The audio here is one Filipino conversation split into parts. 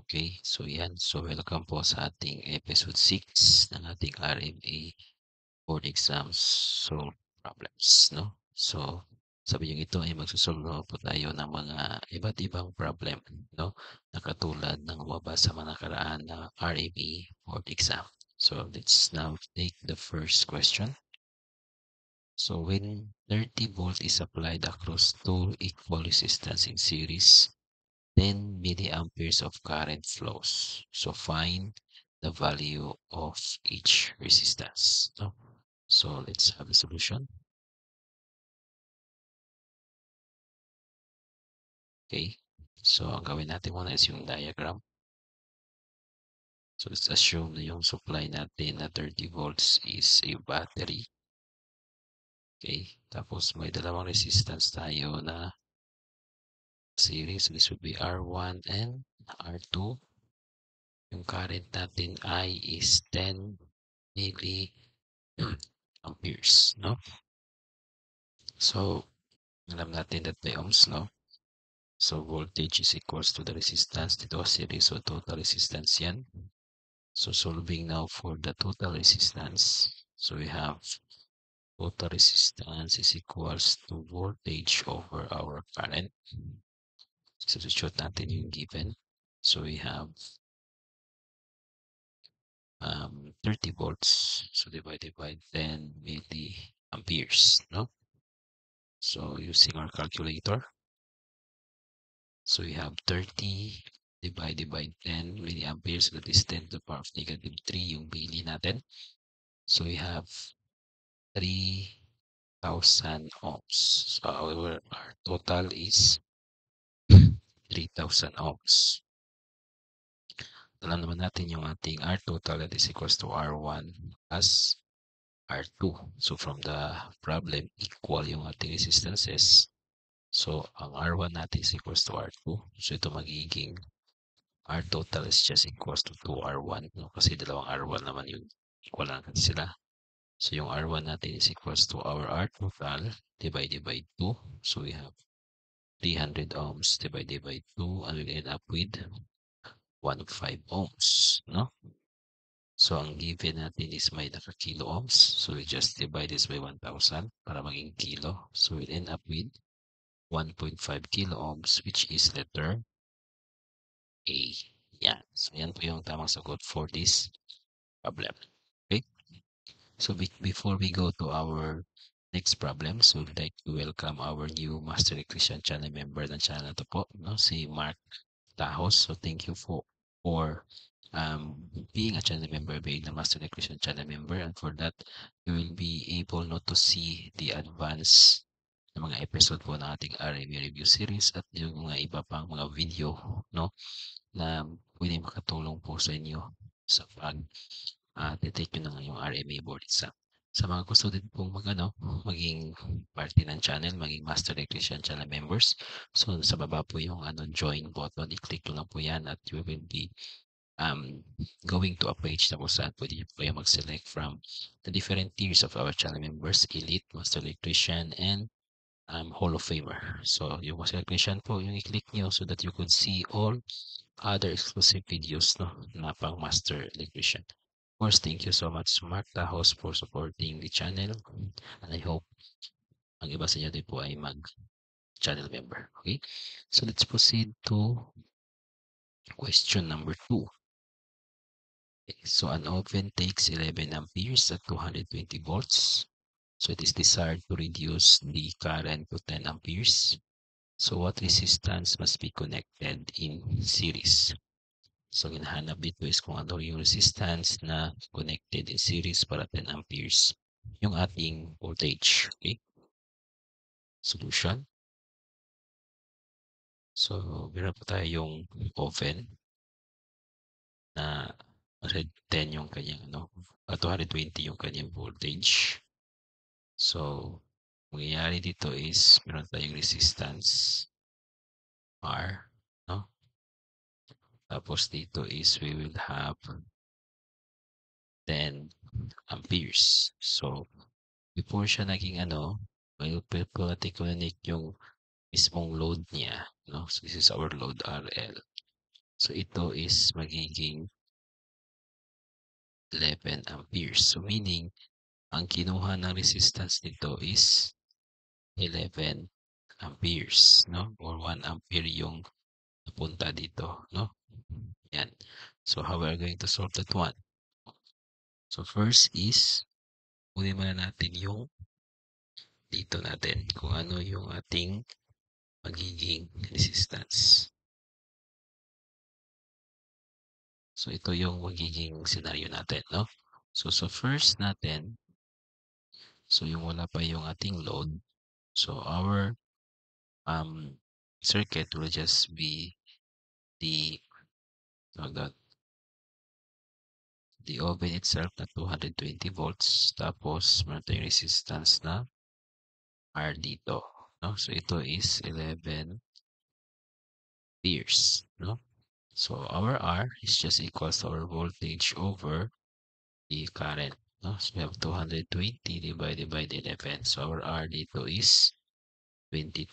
Okay, so yan. So welcome po sa ating episode 6 ng ating RMA board exams solve problems, no? So sa video ito ay magsusolve po tayo ng mga iba't ibang problem, no? Na katulad ng lumabas sa mga nakaraan na RMA board exam. So let's now take the first question. So when 30 volt is applied across two equal resistance in series, 10 milliamperes of current flows. So find the value of each resistance. No? So let's have the solution. Okay. So ang gawin natin muna is yung diagram. So let's assume na yung supply natin na 30 volts is a battery. Okay. Tapos may dalawang resistance tayo na series. This would be R1 and R2. Yung current natin I is 10 milliamperes, no? So alam natin that by Ohm's law, so voltage is equals to the resistance dito series, so total resistance yan. So solving now for the total resistance, so we have total resistance is equals to voltage over our current. Substitute natin yung given. So we have 30 volts, so divided by 10 milliamperes, no? So using our calculator, so we have 30 divided by 10 milliamperes, that is 10 to the power of negative 3 yung milli natin. So we have 3,000 ohms. So our total is 3,000 ohms. Alam naman natin yung ating R total, that is equals to R1 plus R2. So from the problem, equal yung ating resistances. So ang R1 natin is equals to R2. So ito magiging R total is just equals to 2R1, no? Kasi dalawang R1 naman yung equal lang sila. So yung R1 natin is equals to our R total divided by 2. So we have 300 ohms divided by 2 and we'll end up with 1.5 ohms, no? So ang given natin is may naka-kilo ohms. So we just divide this by 1,000 para maging kilo. So we'll end up with 1.5 kilo ohms, which is letter A. Yan. So yan po yung tamang sagot for this problem. Okay? So before we go to our next problem, so we'd like to welcome our new Master Electrician channel member ng channel na to po, no? Si Mark Tahos. So thank you for being a channel member, being the Master Electrician channel member, and for that you will be able not to see the advance ng mga episode po ng ating RMA review series at yung mga iba pang mga video, no, na pwede makatulong po sa inyo sa pag detect nyo ng yung RMA board exam. Sa mga gusto din pong maging party ng channel, maging Master Electrician channel members, so sa baba po yung join button, i-click nyo lang po yan at you will be going to a page na kung saan pwede nyo po kayo mag-select from the different tiers of our channel members, Elite, Master Electrician, and Hall of Famer. So yung Master Electrician po, yung i-click nyo so that you could see all other exclusive videos, no, na pang Master Electrician. Of course, thank you so much, Mark Tahos, for supporting the channel. And I hope ang iba sa inyo din po ay mag-channel member. Okay? So let's proceed to question number 2. Okay, so an oven takes 11 amperes at 220 volts. So it is desired to reduce the current to 10 amperes. So what resistance must be connected in series? So hinahanap dito is kung ano yung resistance na connected in series para 10 amperes yung ating voltage. Okay? Solution. So meron pa tayo yung oven na 110 yung kanyang 220 yung kanyang voltage. So mangyayari dito is meron tayong resistance R, no? Tapos dito is we will have 10 amperes. So before siya naging before natin connect yung mismong load niya, no? So this is our load RL. So ito is magiging 11 amperes. So meaning, ang kinuha ng resistance nito is 11 amperes, no? Or 1 ampere yung napunta dito, no? Yan. So how we are going to solve that one? So first is, kunin muna natin yung dito natin kung ano yung ating magiging resistance. So ito yung magiging scenario natin, no? So first natin, so yung wala pa yung ating load, so our circuit will just be the the oven itself na 220 volts, tapos meron tayong resistance na R dito, no? So ito is 11 amperes, no? So our R is just equals to our voltage over the current, no? So we have 220 divided by the 11. So our R dito is 22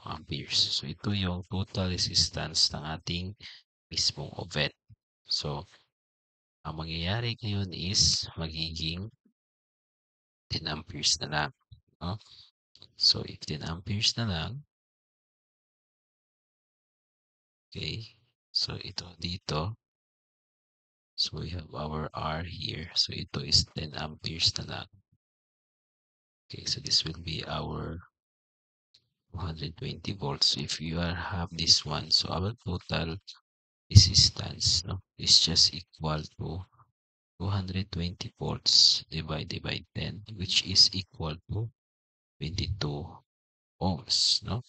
amperes. So ito yung total resistance ng ating mismong oven. So ang mangyayari ngayon is magiging 10 amperes na lang, no? So if 10 amperes na lang, okay, so ito dito, so we have our R here. So ito is 10 amperes na lang. Okay, so this will be our 220 volts. So if you have this one, so our total resistance, no, is just equal to 220 volts divided by 10, which is equal to 22 ohms, no?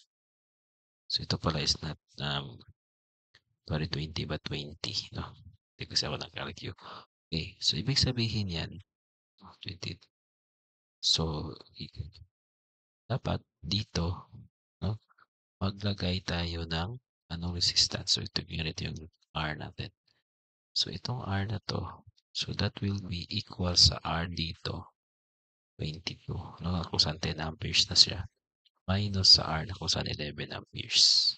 So ito pala is not 20 but 20, no? Hindi kasi ako nag-calculate. Okay, so ibig sabihin yan, 20. So, dapat dito, no, maglagay tayo ng anong resistance. So ito yung R natin. So itong R na to, so that will be equal sa R dito, 22. No? Kung saan 10 amperes na siya. Minus sa R na kung saan 11 amperes.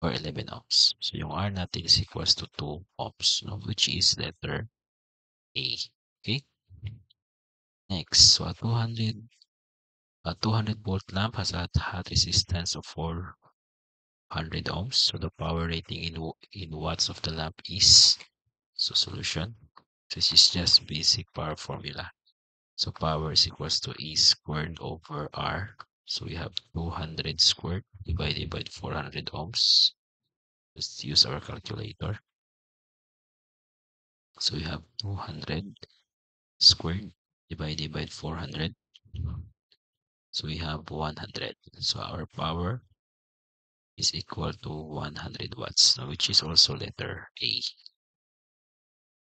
Or 11 ohms. So yung R natin is equals to 2 ohms, no? Which is letter A. Okay? Next, so a 200 volt lamp has a hot resistance of 400 ohms. So the power rating in watts of the lamp is, so solution. This is just basic power formula. So power is equals to E squared over R. So we have 200 squared divided by 400 ohms. Let's use our calculator. So we have 200 squared divided by 400. So we have 100. So our power is equal to 100 watts, which is also letter A.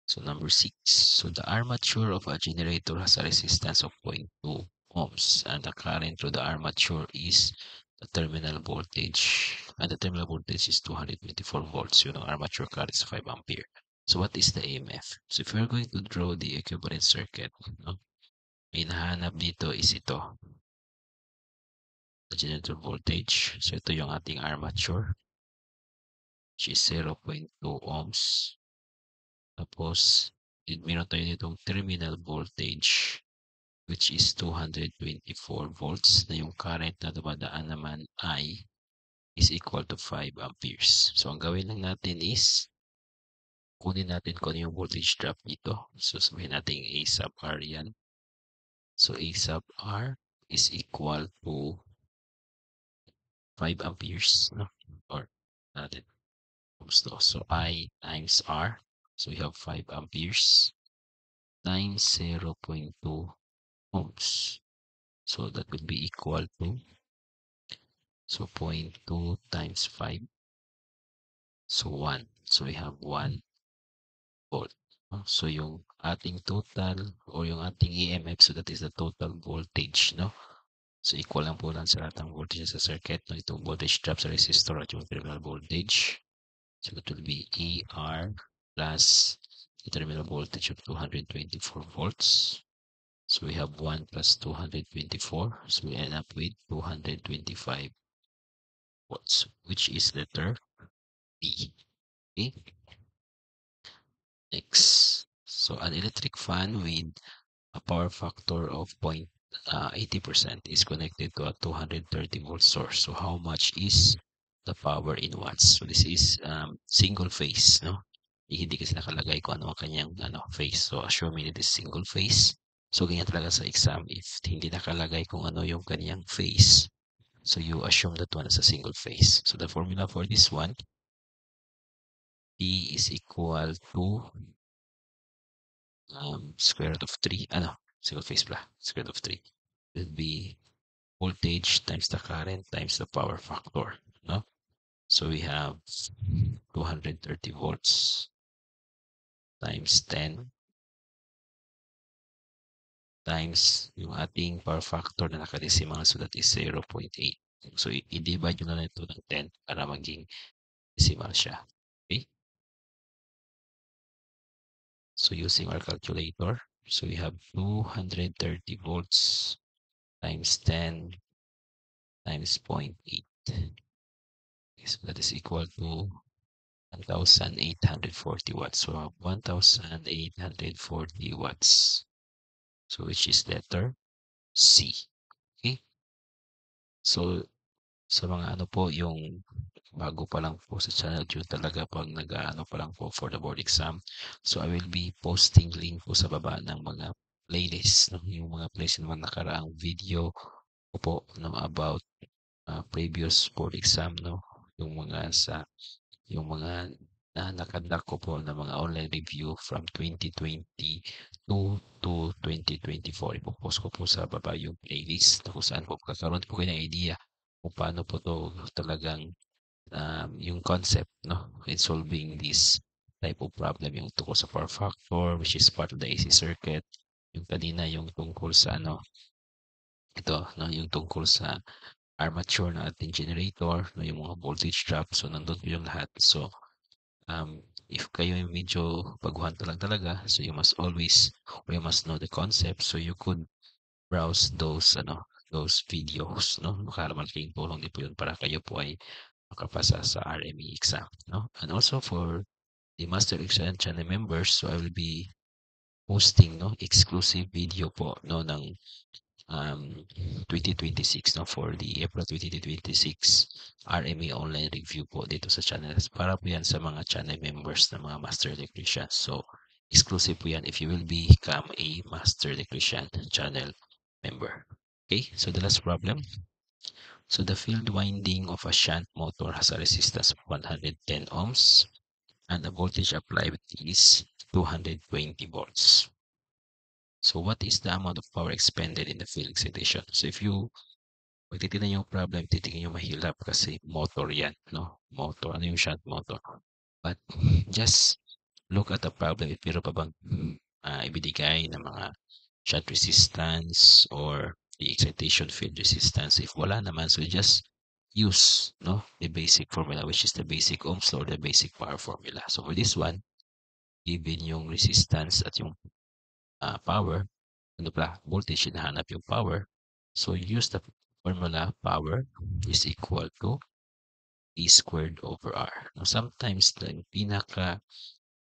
So number 6. So the armature of a generator has a resistance of 0.2 ohms and the current through the armature is the terminal voltage. And the terminal voltage is 224 volts. Yung armature current is 5 ampere. So what is the EMF? So if we're going to draw the equivalent circuit, no, may nahanap dito is ito. The generator voltage. So ito yung ating armature, which is 0.2 ohms. Tapos, meron tayo ditong terminal voltage, which is 224 volts, na yung current na dumadaan naman ay is equal to 5 amperes. So, ang gawin lang natin is, kunin natin kung ano yung voltage drop dito. So, sabihin natin A sub R yan. So, A sub R is equal to 5 amperes, no? Or, natin. So, I times R. So, we have 5 amperes times 0.2 ohms. So that would be equal to, so 0.2 times 5. So 1. So we have 1 volt. So yung ating total or yung ating EMF, so that is the total voltage, no? So equal lang po lang sa lahat ng voltage sa circuit, no? Itong voltage drop sa resistor at yung terminal voltage. So that will be ER plus the terminal voltage of 224 volts. So we have 1 plus 224. So we end up with 225 volts, which is letter B. Okay. Next. So an electric fan with a power factor of 0.80% is connected to a 230 volt source. So how much is the power in watts? So this is single phase, no? Hindi kasi nakalagay kung ano ang kanyang phase. So assuming it is single phase. So ganyan talaga sa exam if hindi nakalagay kung ano yung kanyang phase. So you assume that one is a single phase. So the formula for this one, P is equal to square root of 3. Single phase pala. Square root of 3 will be voltage times the current times the power factor. No? So we have 230 volts times 10 times yung ating power factor na nakadesimal. So that is 0.8. So i-divide nyo na ito ng 10 para maging decimal siya. Okay? So using our calculator, so we have 230 volts times 10 times 0.8. Okay, so that is equal to 1,840 watts. So 1,840 watts. So which is letter C. Okay? So sa mga po yung bago pa lang po sa channel yun talaga pag nag-ano pa lang po for the board exam. So I will be posting link po sa baba ng mga playlist, no? Yung mga playlist ng mga nakaraang video ko po, no, about previous board exam, no? Yung mga nakandak ko po ng mga online review from 2022 to 2024. Ipopost ko po sa baba yung playlist kung saan po kakaroon po kayo ng idea kung paano po to talagang yung concept, no, in solving this type of problem, yung tungkol sa power factor, which is part of the AC circuit. Yung kanina, yung tungkol sa ito, no, yung tungkol sa armature ng ating generator, no, yung mga voltage drop. So, nandun po yung lahat. So, if kayo yung medyo baguhan talaga, so you must always, or you must know the concept. So, you could browse those videos, no? Baka malaking tulong din po yun para kayo po ay makapasa sa RME exam, no? And also for the Master Exam channel members, so I will be posting, no, exclusive video po, no, ng 2026, no, for the April 2026 RME online review po dito sa channel. Para po yan sa mga channel members na mga Master Electrician. So, exclusive po yan if you will become a Master Electrician channel member. Okay, so the last problem. So the field winding of a shunt motor has a resistance of 110 ohms and the voltage applied is 220 volts. So what is the amount of power expended in the field excitation? So if you magtitignan yung problem, titingin yung mahirap kasi motor yan, no? Motor, ano yung shunt motor? But just look at the problem. If meron pa bang ibinigay ng mga shunt resistance or the excitation field resistance. If wala naman, so just use, no, the basic formula, which is the basic Ohm's law or the basic power formula. So for this one, given yung resistance at yung power, voltage, hinahanap yung power. So use the formula power is equal to E squared over R. Now sometimes the pinaka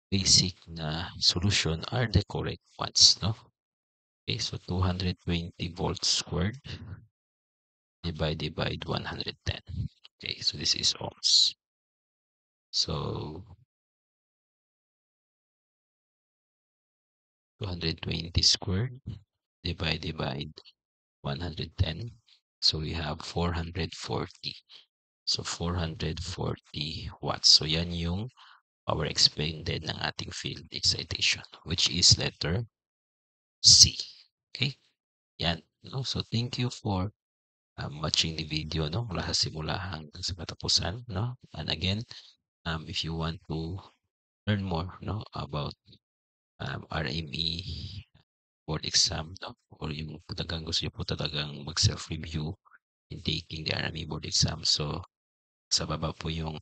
basic na solution are the correct ones, no? Okay, so 220 volts squared divided by 110. Okay, so this is ohms. So 220 squared divided by 110. So we have 440. So 440 watts. So yan yung power expended ng ating field excitation, which is letter C. Okay? Yan. No? So thank you for watching the video, no, mula sa simula hanggang sa katapusan, no. And again, if you want to learn more, no, about RME board exam, no, or yung talagang gusto niyo po talagang mag self-review in taking the RME board exam, so sa baba po yung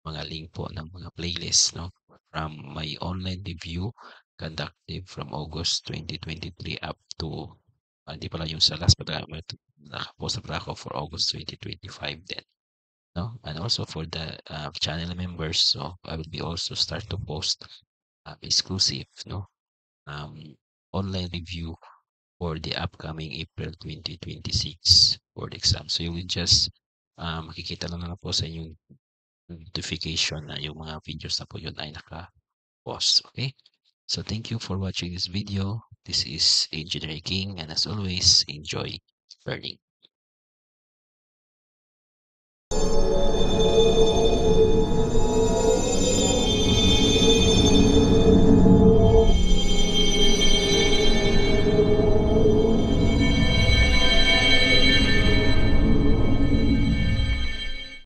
mga link po ng mga playlist, no, from my online review conducted from August 2023 up to hindi pala yung sa last, but nakapost na pala ako for August 2025 then, no? And also for the channel members, so I will be also start to post exclusive, no? Um, online review for the upcoming April 2026 board exam. So you will just makikita lang na po sa inyong notification na yung mga videos na po yun ay naka-post. Okay? So thank you for watching this video. This is Engineer King, and as always, enjoy learning.